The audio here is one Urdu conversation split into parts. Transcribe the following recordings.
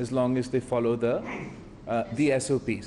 as long as they follow the SOPs,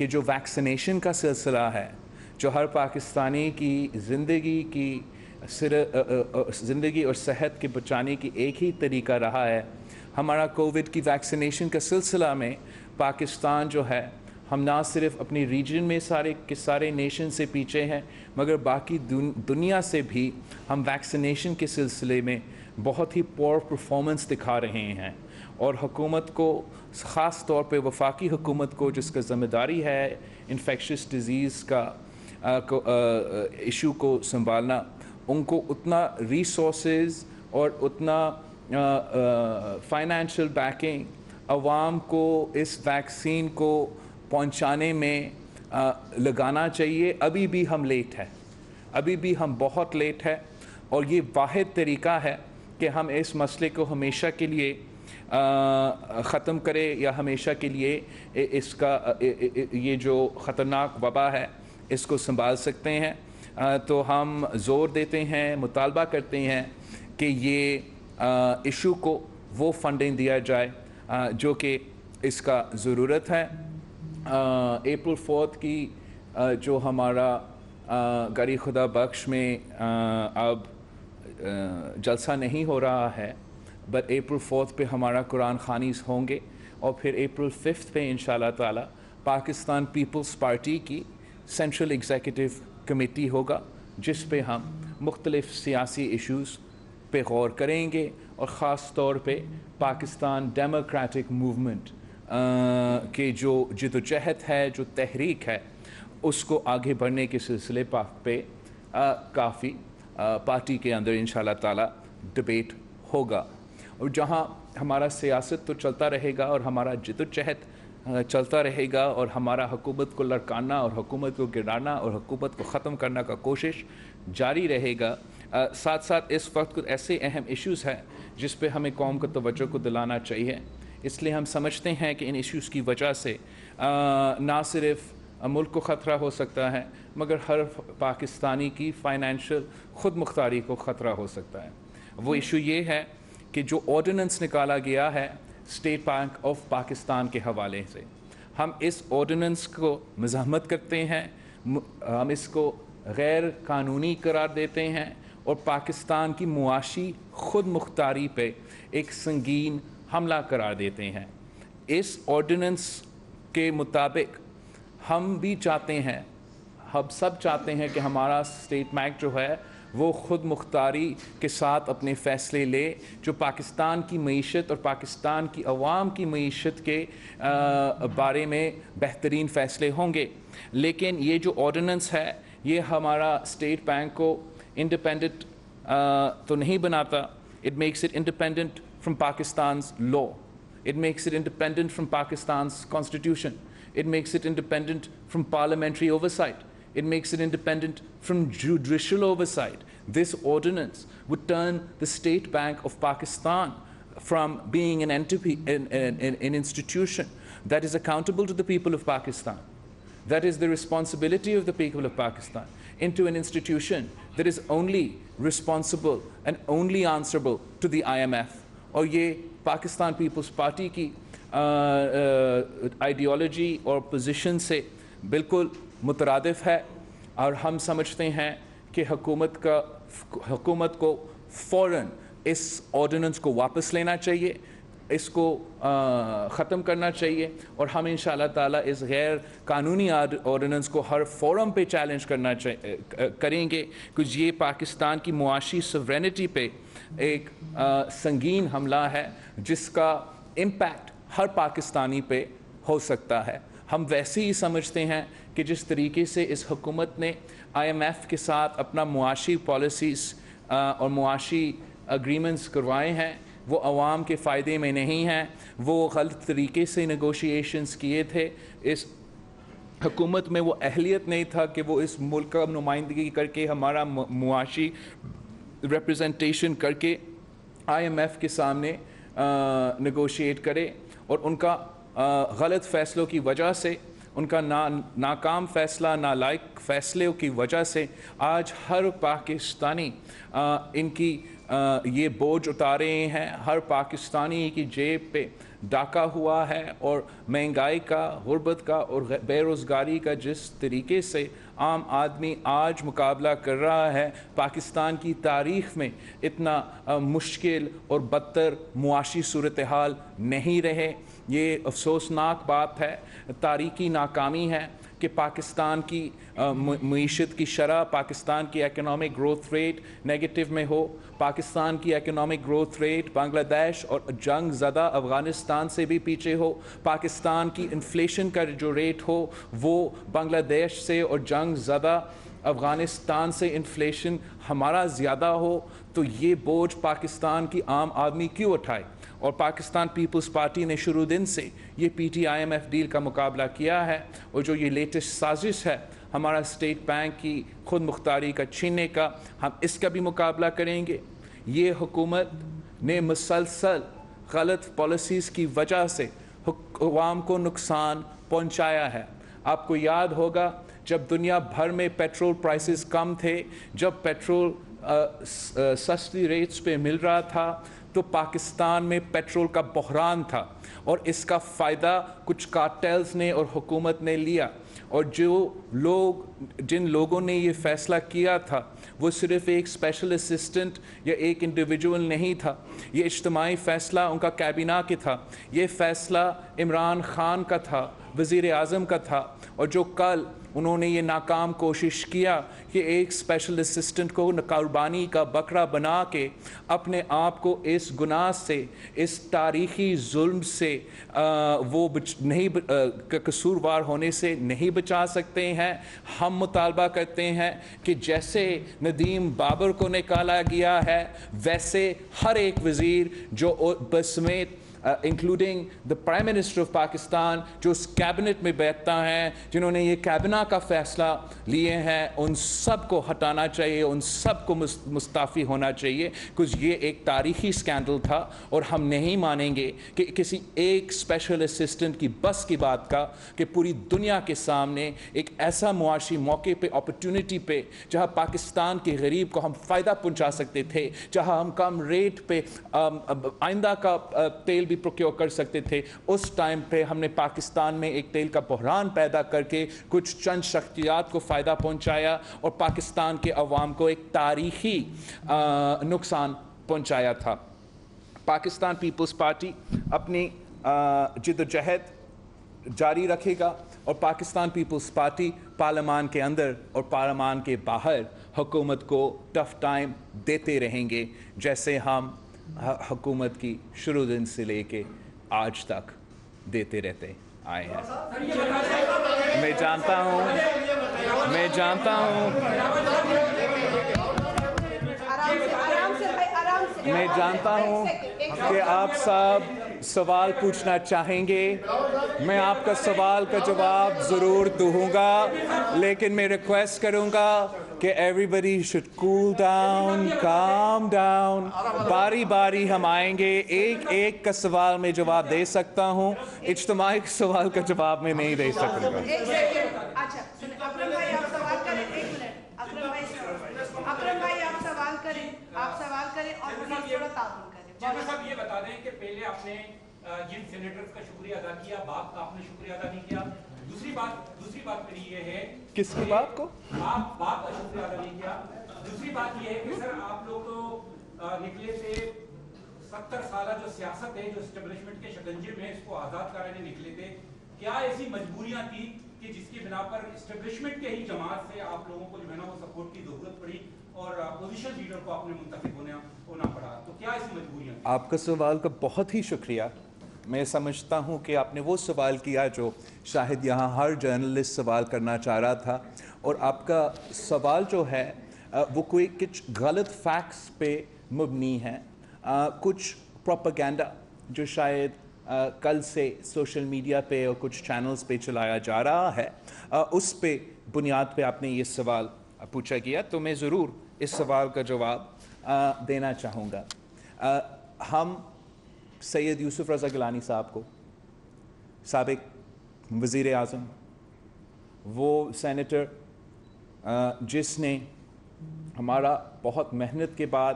کہ جو ویکسینیشن کا سلسلہ ہے جو ہر پاکستانی کی زندگی اور صحت کے بچانے کی ایک ہی طریقہ رہا ہے. ہمارا کووڈ کی ویکسینیشن کا سلسلہ میں پاکستان جو ہے ہم نہ صرف اپنی ریجن میں سارے نیشن سے پیچھے ہیں مگر باقی دنیا سے بھی ہم ویکسینیشن کے سلسلے میں بہت ہی پور پرفارمنس دکھا رہے ہیں. اور حکومت کو خاص طور پہ وفاقی حکومت کو جس کا ذمہ داری ہے انفیکشس ڈیزیز کا ایشو کو سنبھالنا, ان کو اتنا ریسورسز اور اتنا فائنینشیل بیکنگ عوام کو اس ویکسین کو پہنچانے میں لگانا چاہیے. ابھی بھی ہم لیٹ ہے, ابھی بھی ہم بہت لیٹ ہے, اور یہ واحد طریقہ ہے کہ ہم اس مسئلے کو ہمیشہ کے لیے ختم کرے یا ہمیشہ کے لیے اس کا یہ جو خطرناک وبا ہے اس کو سنبھال سکتے ہیں. تو ہم زور دیتے ہیں, مطالبہ کرتے ہیں کہ یہ ایشو کو وہ فنڈنگ دیا جائے جو کہ اس کا ضرورت ہے. اپریل 4 کی جو ہمارا گری خدا بخش میں اب جلسہ نہیں ہو رہا ہے, بٹ اپریل 4 پہ ہمارا قرآن خوانیز ہوں گے, اور پھر اپریل 5 پہ انشاءاللہ تعالی پاکستان پیپلز پارٹی کی سینٹرل ایگزیکٹو کمیٹی ہوگا جس پہ ہم مختلف سیاسی ایشوز پہ غور کریں گے, اور خاص طور پہ پاکستان ڈیموکریٹک موومنٹ کہ جو جدوجہد ہے, جو تحریک ہے, اس کو آگے بڑھنے کے سلسلے پہ کافی پارٹی کے اندر انشاءاللہ تعالی ڈبیٹ ہوگا. اور جہاں ہمارا سیاست تو چلتا رہے گا اور ہمارا جدوجہد چلتا رہے گا, اور ہمارا حکومت کو لڑکانا اور حکومت کو گرانا اور حکومت کو ختم کرنے کا کوشش جاری رہے گا. ساتھ ساتھ اس وقت کچھ ایسے اہم ایشوز ہیں جس پہ ہمیں قوم کو توجہ کو دلانا چاہیے. اس لیے ہم سمجھتے ہیں کہ ان ایشوز کی وجہ سے نہ صرف ملک کو خطرہ ہو سکتا ہے مگر ہر پاکستانی کی فائنینشیل خود مختاری کو خطرہ ہو سکتا ہے. وہ ایشو یہ ہے کہ جو آرڈیننس نکالا گیا ہے اسٹیٹ بینک آف پاکستان کے حوالے سے, ہم اس آرڈیننس کو مزاحمت کرتے ہیں, ہم اس کو غیر قانونی قرار دیتے ہیں, اور پاکستان کی معاشی خود مختاری پہ ایک سنگین حملہ قرار دیتے ہیں. اس آرڈیننس کے مطابق ہم بھی چاہتے ہیں, ہم سب چاہتے ہیں کہ ہمارا اسٹیٹ بینک جو ہے وہ خود مختاری کے ساتھ اپنے فیصلے لے, جو پاکستان کی معیشت اور پاکستان کی عوام کی معیشت کے بارے میں بہترین فیصلے ہوں گے. لیکن یہ جو آرڈیننس ہے یہ ہمارا اسٹیٹ بینک کو انڈیپینڈنٹ تو نہیں بناتا. It makes it independent from Pakistan's law. It makes it independent from Pakistan's constitution. It makes it independent from parliamentary oversight. It makes it independent from judicial oversight. This ordinance would turn the State Bank of Pakistan from being an entity, an institution that is accountable to the people of Pakistan, that is the responsibility of the people of Pakistan, into an institution that is only responsible and only answerable to the IMF. اور یہ پاکستان پیپلز پارٹی کی آئیڈیالوجی اور پوزیشن سے بالکل مترادف ہے, اور ہم سمجھتے ہیں کہ حکومت کو فوراً اس آرڈیننس کو واپس لینا چاہیے, اس کو ختم کرنا چاہیے, اور ہم انشاءاللہ تعالیٰ اس غیر قانونی آرڈیننس کو ہر فورم پہ چیلنج کریں گے, کیونکہ یہ پاکستان کی معاشی سورینٹی پہ ایک سنگین حملہ ہے جس کا امپیکٹ ہر پاکستانی پہ ہو سکتا ہے. ہم ویسے ہی سمجھتے ہیں کہ جس طریقے سے اس حکومت نے IMF کے ساتھ اپنا معاشی پالیسیز اور معاشی اگریمنٹس کروائے ہیں وہ عوام کے فائدے میں نہیں ہیں, وہ غلط طریقے سے نیگوشیشنز کیے تھے. اس حکومت میں وہ اہلیت نہیں تھا کہ وہ اس ملک کا نمائندگی کر کے ہمارا معاشی ریپرزنٹیشن کر کے IMF کے سامنے نیگوشیٹ کرے, اور ان کا غلط فیصلوں کی وجہ سے ان کا ناکام فیصلہ، نالائق فیصلوں کی وجہ سے آج ہر پاکستانی ان کی یہ بوجھ اتارے ہیں، ہر پاکستانی کی جیب پہ ڈاکہ ہوا ہے، اور مہنگائی کا، غربت کا اور بے روزگاری کا جس طریقے سے عام آدمی آج مقابلہ کر رہا ہے، پاکستان کی تاریخ میں اتنا مشکل اور بدتر معاشی صورتحال نہیں رہے۔ یہ افسوسناک بات ہے، تاریخی ناکامی ہے کہ پاکستان کی معیشت کی شرح، پاکستان کی اکنامک گروتھ ریٹ نیگیٹو میں ہو، پاکستان کی اکنامک گروتھ ریٹ بنگلہ دیش اور جنگ زدہ افغانستان سے بھی پیچھے ہو، پاکستان کی انفلیشن کا جو ریٹ ہو وہ بنگلہ دیش سے اور جنگ زدہ افغانستان سے انفلیشن ہمارا زیادہ ہو، تو یہ بوجھ پاکستان کی عام آدمی کیوں اٹھائے؟ اور پاکستان پیپلز پارٹی نے شروع دن سے یہ P T I M F deal کا مقابلہ کیا ہے، اور جو یہ لیٹسٹ سازش ہے ہمارا اسٹیٹ بینک کی خود مختاری کا چھیننے کا، ہم اس کا بھی مقابلہ کریں گے۔ یہ حکومت نے مسلسل غلط پالیسیز کی وجہ سے عوام کو نقصان پہنچایا ہے۔ آپ کو یاد ہوگا جب دنیا بھر میں پیٹرول پرائسز کم تھے، جب پیٹرول سستی ریٹس پہ مل رہا تھا، تو پاکستان میں پیٹرول کا بحران تھا، اور اس کا فائدہ کچھ کارٹیلز نے اور حکومت نے لیا، اور جن لوگوں نے یہ فیصلہ کیا تھا وہ صرف ایک اسپیشل اسسٹنٹ یا ایک انڈیویجول نہیں تھا، یہ اجتماعی فیصلہ ان کا کابینہ کے تھا، یہ فیصلہ عمران خان کا تھا، وزیر اعظم کا تھا، اور جو کل انہوں نے یہ ناکام کوشش کیا کہ ایک اسپیشل اسسٹنٹ کو قربانی کا بکرا بنا کے اپنے آپ کو اس گناہ سے، اس تاریخی ظلم سے وہ قصوروار ہونے سے نہیں بچا سکتے ہیں۔ ہم مطالبہ کرتے ہیں کہ جیسے ندیم بابر کو نکالا گیا ہے، ویسے ہر ایک وزیر جو بسمیت including the prime minister of Pakistan جو اس کیبنٹ میں بیٹھتا ہے، جنہوں نے یہ کابینہ کا فیصلہ لیے ہیں، ان سب کو ہٹانا چاہیے، ان سب کو مستعفی ہونا چاہیے، کیونکہ یہ ایک تاریخی سکینڈل تھا، اور ہم نہیں مانیں گے کہ کسی ایک اسپیشل اسسٹنٹ کی بس کی بات کا کہ پوری دنیا کے سامنے ایک ایسا معاشی موقع پہ، اپرچونٹی پہ، جہاں پاکستان کے غریب کو ہم فائدہ پہنچا سکتے تھے، جہاں ہم کم ریٹ پہ آئندہ کا تیل بھی پروکیور کر سکتے تھے، اس ٹائم پہ ہم نے پاکستان میں ایک تیل کا بحران پیدا کر کے کچھ چند شخصیات کو فائدہ پہنچایا، اور پاکستان کے عوام کو ایک تاریخی نقصان پہنچایا تھا۔ پاکستان پیپلز پارٹی اپنی جد و جہد جاری رکھے گا، اور پاکستان پیپلز پارٹی پارلیمان کے اندر اور پارلیمان کے باہر حکومت کو ٹف ٹائم دیتے رہیں گے، جیسے ہم حکومت کی شروع دن سے لے کے آج تک دیتے رہتے آئے ہیں۔ میں جانتا ہوں کہ آپ سب سوال پوچھنا چاہیں گے، میں آپ کا سوال کا جواب ضرور دوں گا، لیکن میں ریکویسٹ کروں گا کہ everybody should cool down, calm down، باری باری ہم آئیں گے، ایک ایک کا سوال میں جواب دے سکتا ہوں، اجتماعی سوال کا جواب میں نہیں دے سکوں گا۔ اچھا اکرم بھائی آپ سوال کریں، ایک منٹ، اکرم بھائی آپ سوال کریں اور تھوڑا تعاون کریں۔ جناب صاحب یہ بتا دیں کہ پہلے آپ نے جن سینیٹرز کا شکریہ ادا کیا، باپ کا آپ نے شکریہ ادا نہیں کیا۔ دوسری بات میری یہ ہے، کس کی بات کو؟ آپ باپ کا شکریہ ادا نہیں کیا۔ دوسری بات یہ ہے کہ سر آپ لوگ تو نکلے تھے 70 سالہ جو سیاست ہے، جو اسٹیبلشمنٹ کے شکنجے میں اس کو آزاد کرانے نکلے تھے، کیا ایسی مجبوریاں تھی کہ جس کی بنا پر اسٹیبلشمنٹ کے ہی جماعت سے آپ لوگوں کو جو ہے نا وہ سپورٹ کی ضرورت پڑی اور اپوزیشن لیڈر کو آپ نے منتخب ہونا پڑا، تو کیا ایسی مجبوریاں؟ آپ کا سوال کا بہت ہی شکریہ۔ میں سمجھتا ہوں کہ آپ نے وہ سوال کیا جو شاید یہاں ہر جرنلسٹ سوال کرنا چاہ رہا تھا، اور آپ کا سوال جو ہے وہ کوئی کچھ غلط فیکٹس پہ مبنی ہے، کچھ پروپیگنڈا جو شاید کل سے سوشل میڈیا پہ اور کچھ چینلز پہ چلایا جا رہا ہے، اس پہ بنیاد پہ آپ نے یہ سوال پوچھا گیا، تو میں ضرور اس سوال کا جواب دینا چاہوں گا۔ ہم سید یوسف رضا گیلانی صاحب کو، سابق وزیر اعظم، وہ سینیٹر جس نے ہمارا بہت محنت کے بعد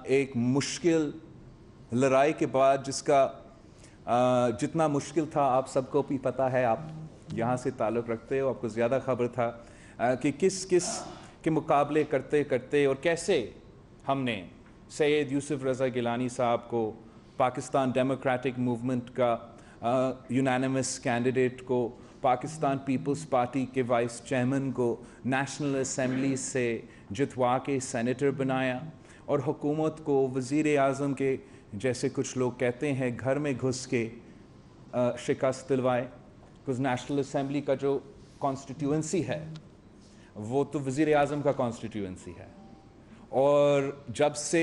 ایک مشکل لڑائی کے بعد جس کا جتنا مشکل تھا آپ سب کو بھی پتہ ہے, آپ یہاں سے تعلق رکھتے ہو, آپ کو زیادہ خبر تھا کہ کس کے مقابلے کرتے کرتے اور کیسے ہم نے سید یوسف رضا گیلانی صاحب کو پاکستان ڈیموکریٹک موومنٹ کا یونانیمس کینڈیڈیٹ کو, پاکستان پیپلز پارٹی کے وائس چیئرمین کو نیشنل اسمبلی سے جتوا کے سینیٹر بنایا, اور حکومت کو وزیر اعظم کے جیسے کچھ لوگ کہتے ہیں گھر میں گھس کے شکست دلوائے. کیونکہ نیشنل اسمبلی کا جو کانسٹیٹیوئنسی ہے وہ تو وزیر اعظم کا کانسٹیٹیوئنسی ہے, اور جب سے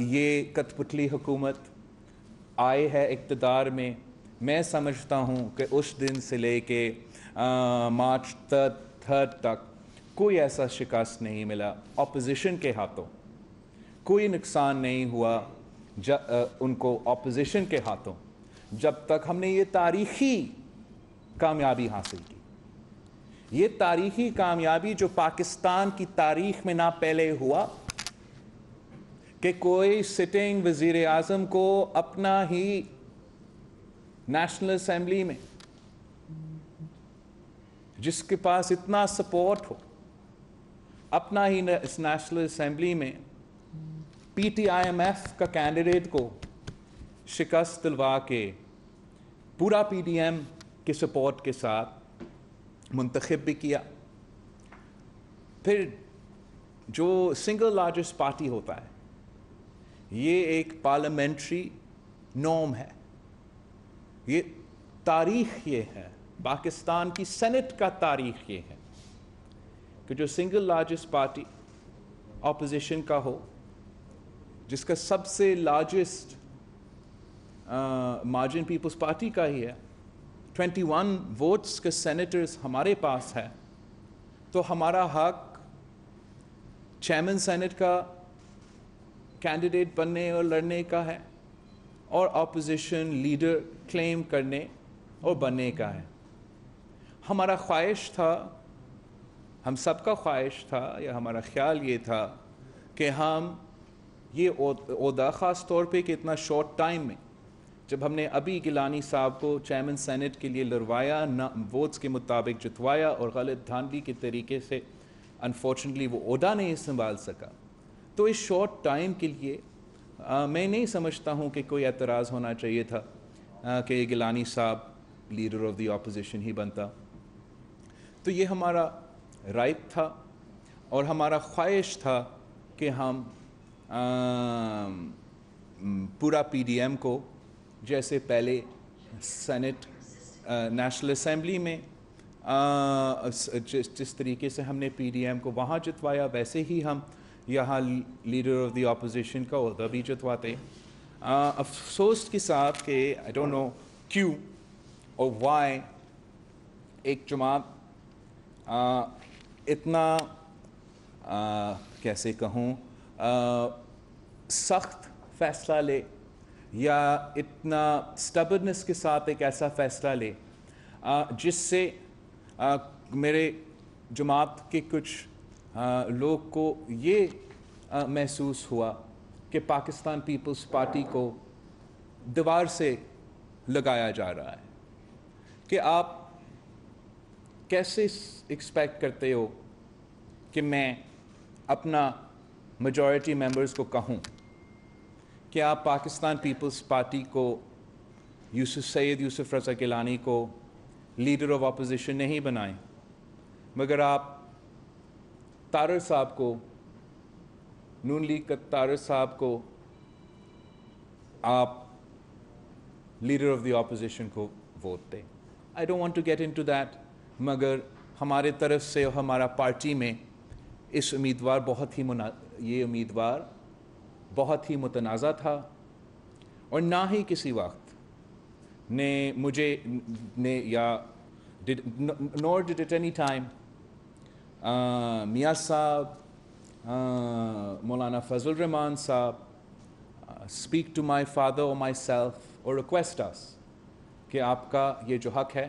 یہ کٹ پتلی حکومت آئے ہے اقتدار میں سمجھتا ہوں کہ اس دن سے لے کے مارچ 3 تک کوئی ایسا شکست نہیں ملا, اپوزیشن کے ہاتھوں کوئی نقصان نہیں ہوا ان کو اپوزیشن کے ہاتھوں, جب تک ہم نے یہ تاریخی کامیابی حاصل کی. یہ تاریخی کامیابی جو پاکستان کی تاریخ میں نہ پہلے ہوا کہ کوئی سٹنگ وزیر اعظم کو اپنا ہی نیشنل اسمبلی میں, جس کے پاس اتنا سپورٹ ہو, اپنا ہی اس نیشنل اسمبلی میں P T I M F کا کینڈیڈیٹ کو شکست دلوا کے پورا پی ڈی ایم کے سپورٹ کے ساتھ منتخب بھی کیا. پھر جو سنگل لارجسٹ پارٹی ہوتا ہے یہ ایک پارلیمنٹری نورم ہے, یہ تاریخ یہ ہے, پاکستان کی سینٹ کا تاریخ یہ ہے کہ جو سنگل لارجسٹ پارٹی اپوزیشن کا ہو, جس کا سب سے لارجسٹ مارجن پیپلز پارٹی کا ہی ہے, 21 ووٹس کے سینیٹرز ہمارے پاس ہے, تو ہمارا حق چیئرمین سینٹ کا کینڈیڈیٹ بننے اور لڑنے کا ہے, اور اپوزیشن لیڈر کلیم کرنے اور بننے کا ہے. ہمارا خواہش تھا, ہم سب کا خواہش تھا, یا ہمارا خیال یہ تھا کہ ہم یہ عہدہ خاص طور پہ کہ اتنا شارٹ ٹائم میں جب ہم نے ابھی گیلانی صاحب کو چیئرمین سینٹ کے لیے لڑوایا, ووٹس کے مطابق جتوایا, اور غلط دھاندلی کے طریقے سے انفارچونیٹلی وہ عہدہ نہیں سنبھال سکا, تو اس شارٹ ٹائم کے لیے میں نہیں سمجھتا ہوں کہ کوئی اعتراض ہونا چاہیے تھا کہ گیلانی صاحب لیڈر آف دی اپوزیشن ہی بنتا. تو یہ ہمارا رائٹ تھا, اور ہمارا خواہش تھا کہ ہم پورا پی ڈی ایم کو جیسے پہلے سینٹ نیشنل اسمبلی میں جس طریقے سے ہم نے پی ڈی ایم کو وہاں جتوایا, ویسے ہی ہم یہاں لیڈر آف دی اپوزیشن کا عہدہ بھی جتواتے. افسوس کے ساتھ کہ آئی ڈونٹ نو کیوں اور وائی ایک جماعت اتنا کیسے کہوں سخت فیصلہ لے, یا اتنا سٹبرنس کے ساتھ ایک ایسا فیصلہ لے جس سے میرے جماعت کے کچھ لوگ کو یہ محسوس ہوا کہ پاکستان پیپلز پارٹی کو دیوار سے لگایا جا رہا ہے. کہ آپ کیسے ایکسپیکٹ کرتے ہو کہ میں اپنا میجورٹی ممبرز کو کہوں کہ آپ پاکستان پیپلز پارٹی کو سید یوسف رضا گیلانی کو لیڈر آف اپوزیشن نہیں بنائیں, مگر آپ طارر صاحب کو, نون لیگ کا طارر صاحب کو آپ لیڈر آف دی اپوزیشن کو ووٹ دیں. I don't want to get into that, مگر ہمارے طرف سے اور ہمارا پارٹی میں اس امیدوار یہ امیدوار بہت ہی متنازع تھا, اور نہ ہی کسی وقت نے مجھے یا nor did at any time میاں صاحب, مولانا فضل الرحمان صاحب speak to my father or myself or request us کہ آپ کا یہ جو حق ہے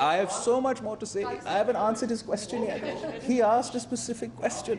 I have so much more to say. I haven't answered his question yet. He asked a specific question.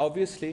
obviously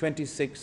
26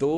2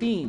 3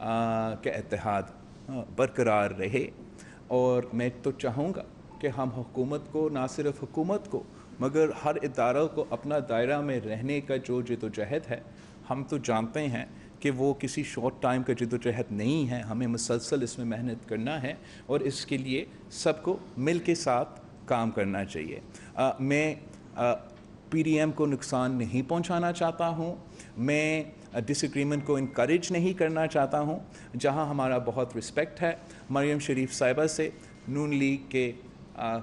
کا اتحاد برقرار رہے. اور میں تو چاہوں گا کہ ہم حکومت کو، نہ صرف حکومت کو مگر ہر ادارہ کو اپنا دائرہ میں رہنے کا جو جدوجہد ہے، ہم تو جانتے ہیں کہ وہ کسی شارٹ ٹائم کا جدوجہد نہیں ہے. ہمیں مسلسل اس میں محنت کرنا ہے اور اس کے لیے سب کو مل کے ساتھ کام کرنا چاہیے. میں پی ڈی ایم کو نقصان نہیں پہنچانا چاہتا ہوں. میں ڈس ایگریمنٹ کو انکریج نہیں کرنا چاہتا ہوں. جہاں ہمارا بہت رسپیکٹ ہے مریم شریف صاحبہ سے، نون لیگ کے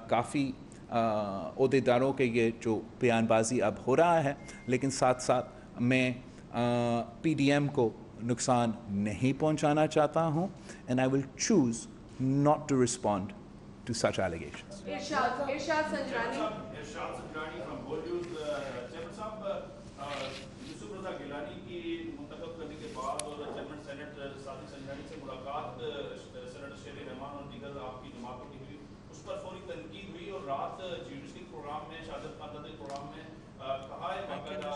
کافی عہدیداروں کے یہ جو بیان بازی اب ہو رہا ہے، لیکن ساتھ ساتھ میں پی ڈی ایم کو نقصان نہیں پہنچانا چاہتا ہوں. And I will choose not to respond to such allegations. Irshad Sanjrani from گول نیوز. چیئرمین صاحب، یوسف رضا گیلانی کی منتخب کرنے کے بعد اور چیئرمین سینٹ صادق سنجرانی سے ملاقات سینیٹر شیر رحمان اور دیگر آپ کی جماعتوں کی ہوئی، اس پر فوری تنقید ہوئی اور رات جیوڈیشری پروگرام میں، شہادت خاندان پروگرام میں کہا ہے باقاعدہ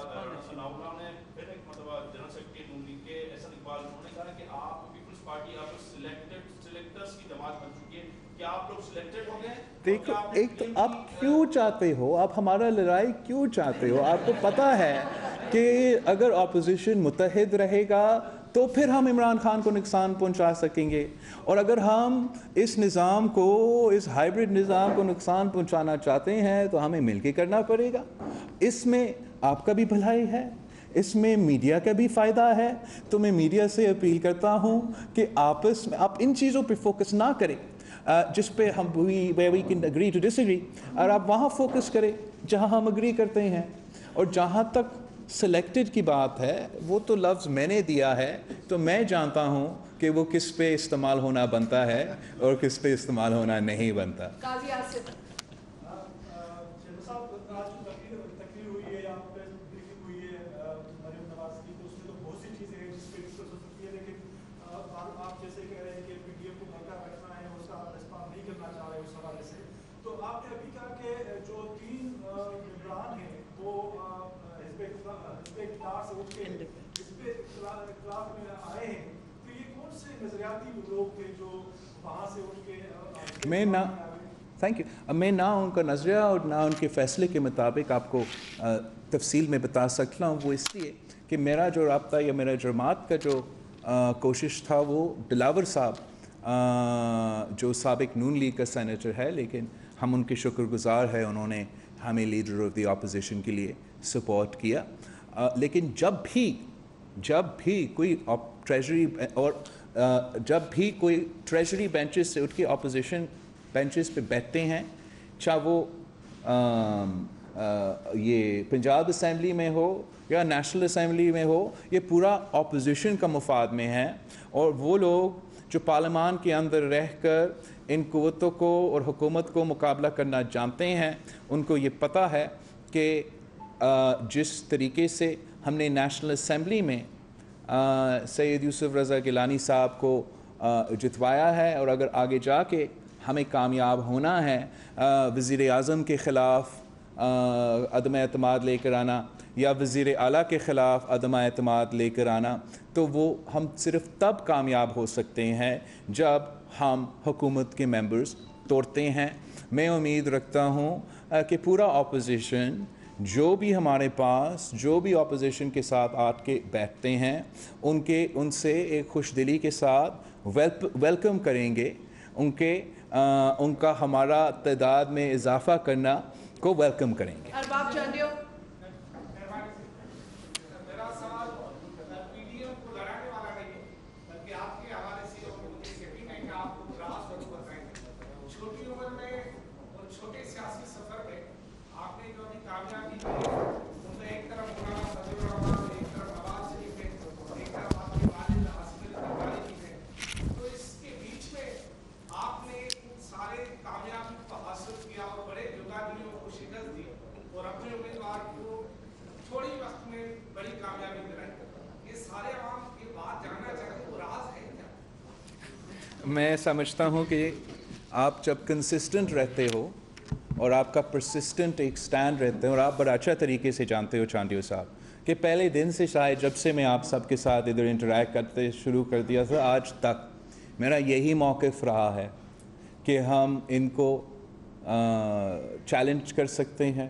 ثناء اللہ نے پھر ایک مرتبہ جنرل سیکرٹری نون لیگ کے احسن اقبال، انہوں نے کہا کہ آپ پیپلز پارٹی آپ سلیکٹرز کی جماعت بن چکی ہے. کیا آپ لوگ سلیکٹڈ ہو گئے؟ دیکھو، ایک تو آپ کیوں چاہتے ہو، آپ ہمارا لڑائی کیوں چاہتے ہو؟ آپ کو پتہ ہے کہ اگر اپوزیشن متحد رہے گا تو پھر ہم عمران خان کو نقصان پہنچا سکیں گے، اور اگر ہم اس نظام کو، اس ہائیبرڈ نظام کو نقصان پہنچانا چاہتے ہیں تو ہمیں مل کے کرنا پڑے گا. اس میں آپ کا بھی بھلائی ہے، اس میں میڈیا کا بھی فائدہ ہے. تو میں میڈیا سے اپیل کرتا ہوں کہ آپس میں آپ ان چیزوں پہ فوکس نہ کریں جس پہ ہم we can agree to disagree, اور آپ وہاں فوکس کریں جہاں ہم اگری کرتے ہیں. اور جہاں تک سلیکٹڈ کی بات ہے، وہ تو لفظ میں نے دیا ہے، تو میں جانتا ہوں کہ وہ کس پہ استعمال ہونا بنتا ہے اور کس پہ استعمال ہونا نہیں بنتا. قاضی آصف تقریر ہوئی ہے، یہاں پہ بریفنگ ہوئی ہے مریم نواز کی، تو اس میں تو بہت سی چیزیں ہیں جس پہ ڈسکس ہو سکتی ہے، لیکن آپ جیسے کہہ رہے ہیں کہ پی ڈی ایم کو بھرکا رکھنا ہے، اس کا رسپانس نہیں کرنا چاہ رہے اس حوالے سے. تو آپ نے ابھی کہا کہ جو 3 ممبران ہیں وہ حزب اقتدار سے اٹھ کے حزب اختلاف میں آئے ہیں، تو یہ کون سے نظریاتی لوگ تھے جو وہاں سے اٹھ کے؟ میں نہ تھینک یو، میں نہ ان کا نظریہ اور نہ ان کے فیصلے کے مطابق آپ کو تفصیل میں بتا سکتا ہوں. وہ اس لیے کہ میرا جو رابطہ یا میرا جماعت کا جو کوشش تھا وہ دلاور صاحب جو سابق نون لیگ کا سینیٹر ہے، لیکن ہم ان کے شکر گزار ہیں، انہوں نے ہمیں لیڈر آف دی اپوزیشن کے لیے سپورٹ کیا. لیکن جب بھی کوئی ٹریجری اور جب بھی کوئی ٹریجری بینچز سے اٹھ کے اپوزیشن بینچز پہ بیٹھتے ہیں، چاہے وہ یہ پنجاب اسمبلی میں ہو یا نیشنل اسمبلی میں ہو، یہ پورا اپوزیشن کا مفاد میں ہے. اور وہ لوگ جو پارلیمان کے اندر رہ کر ان قوتوں کو اور حکومت کو مقابلہ کرنا جانتے ہیں، ان کو یہ پتہ ہے کہ جس طریقے سے ہم نے نیشنل اسمبلی میں سید یوسف رضا گیلانی صاحب کو جتوایا ہے، اور اگر آگے جا کے ہمیں کامیاب ہونا ہے وزیر اعظم کے خلاف عدم اعتماد لے کر آنا یا وزیر اعلیٰ کے خلاف عدم اعتماد لے کر آنا، تو وہ ہم صرف تب کامیاب ہو سکتے ہیں جب ہم حکومت کے ممبرز توڑتے ہیں. میں امید رکھتا ہوں کہ پورا اپوزیشن جو بھی ہمارے پاس جو بھی اپوزیشن کے ساتھ آ کے بیٹھتے ہیں ان سے ایک خوش دلی کے ساتھ ویلکم کریں گے، ان کا ہمارا تعداد میں اضافہ کرنا کو ویلکم کریں گے. ارباب چانڈیو میں سمجھتا ہوں کہ آپ جب کنسسٹنٹ رہتے ہو اور آپ کا پرسسٹنٹ ایک سٹینڈ رہتا ہے، اور آپ بڑا اچھا طریقے سے جانتے ہو چاندیو صاحب کہ پہلے دن سے شاید جب سے میں آپ سب کے ساتھ ادھر انٹریکٹ کرتے شروع کر دیا تھا آج تک میرا یہی موقف رہا ہے کہ ہم ان کو چیلنج کر سکتے ہیں،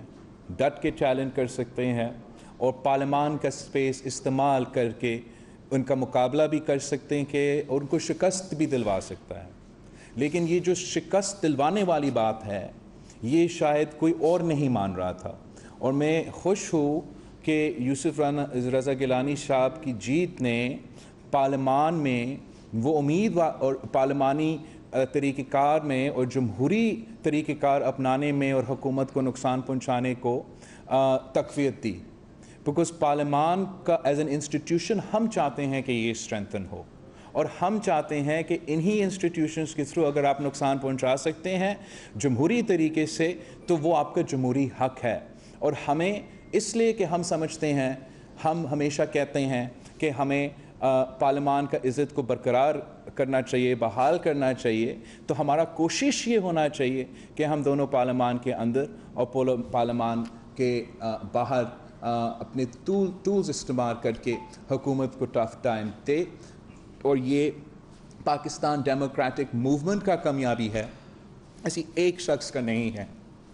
ڈٹ کے چیلنج کر سکتے ہیں اور پارلیمان کا سپیس استعمال کر کے ان کا مقابلہ بھی کر سکتے ہیں کہ ان کو شکست بھی دلوا سکتا ہے. لیکن یہ جو شکست دلوانے والی بات ہے یہ شاید کوئی اور نہیں مان رہا تھا. اور میں خوش ہوں کہ یوسف رضا گیلانی صاحب کی جیت نے پارلیمان میں وہ امید اور پارلیمانی طریقہ کار میں اور جمہوری طریقہ کار اپنانے میں اور حکومت کو نقصان پہنچانے کو تقویت دی. بیکاز پارلیمان کا ایز این انسٹیٹیوشن ہم چاہتے ہیں کہ یہ اسٹرینتھن ہو اور ہم چاہتے ہیں کہ انہی انسٹیٹیوشنز کے تھرو اگر آپ نقصان پہنچا سکتے ہیں جمہوری طریقے سے تو وہ آپ کا جمہوری حق ہے. اور ہمیں اس لیے کہ ہم سمجھتے ہیں، ہم ہمیشہ کہتے ہیں کہ ہمیں پارلیمان کا عزت کو برقرار کرنا چاہیے، بحال کرنا چاہیے، تو ہمارا کوشش یہ ہونا چاہیے کہ ہم دونوں پارلیمان کے اندر اور پارلیمان کے باہر اپنے ٹولز استعمال کر کے حکومت کو ٹف ٹائم دے. اور یہ پاکستان ڈیموکریٹک موومنٹ کا کامیابی ہے، ایسی ایک شخص کا نہیں ہے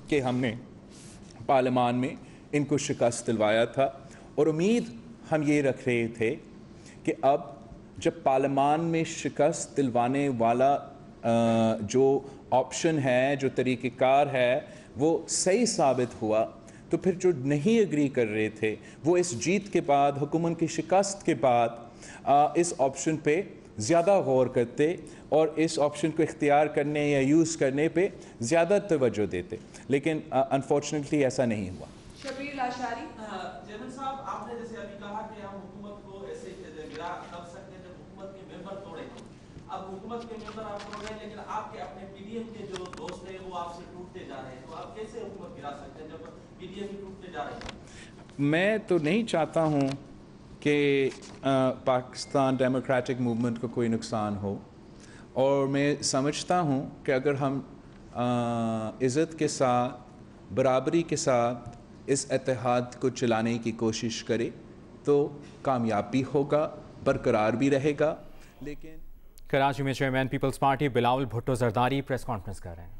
کہ ہم نے پارلیمان میں ان کو شکست دلوایا تھا. اور امید ہم یہ رکھ رہے تھے کہ اب جب پارلیمان میں شکست دلوانے والا جو آپشن ہے، جو طریقہ کار ہے، وہ صحیح ثابت ہوا تو پھر جو نہیں اگری کر رہے تھے وہ اس جیت کے بعد، حکومت کی شکست کے بعد اس آپشن پہ زیادہ غور کرتے اور اس آپشن کو اختیار کرنے یا یوز کرنے پہ زیادہ توجہ دیتے. لیکن انفارچونیٹلی ایسا نہیں ہوا. شبیر لاشاری چیئرمین صاحب، آپ نے جیسے ابھی کہا کہ ہم حکومت کو ایسے گرا کر سکتے ہیں جب حکومت کے ممبر توڑے. اب حکومت کے ممبر آپ توڑ رہے ہیں لیکن آپ کے اپنے پی ڈی ایم کے جو دوست ہیں وہ آپ سے ٹوٹتے جا رہے ہیں، تو آپ کیسے حکومت گرا سکتے ہیں جب پی ڈی ایم ٹوٹتے جا رہے ہیں؟ میں تو نہیں چاہتا ہوں کہ پاکستان ڈیموکریٹک موومنٹ کو کوئی نقصان ہو، اور میں سمجھتا ہوں کہ اگر ہم عزت کے ساتھ، برابری کے ساتھ اس اتحاد کو چلانے کی کوشش کرے تو کامیاب بھی ہوگا، برقرار بھی رہے گا. لیکن کراچی میں chairman peoples party Bilawal Bhutto Zardari press conference کر رہے ہیں.